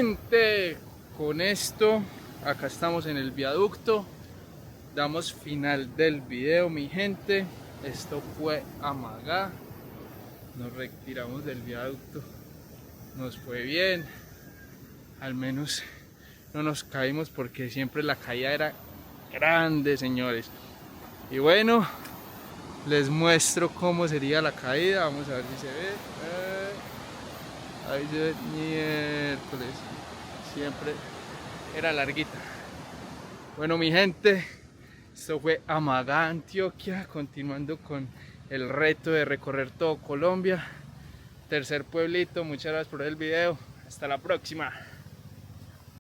gente, con esto, acá estamos en el viaducto. Damos final del video, mi gente. Esto fue Amagá. Nos retiramos del viaducto. Nos fue bien. Al menos no nos caímos porque siempre la caída era grande, señores. Y bueno, les muestro cómo sería la caída. Vamos a ver si se ve. Ahí se ve, miércoles. Siempre era larguita. Bueno, mi gente, esto fue Amagá, Antioquia, continuando con el reto de recorrer todo Colombia. Tercer pueblito, muchas gracias por el video. Hasta la próxima.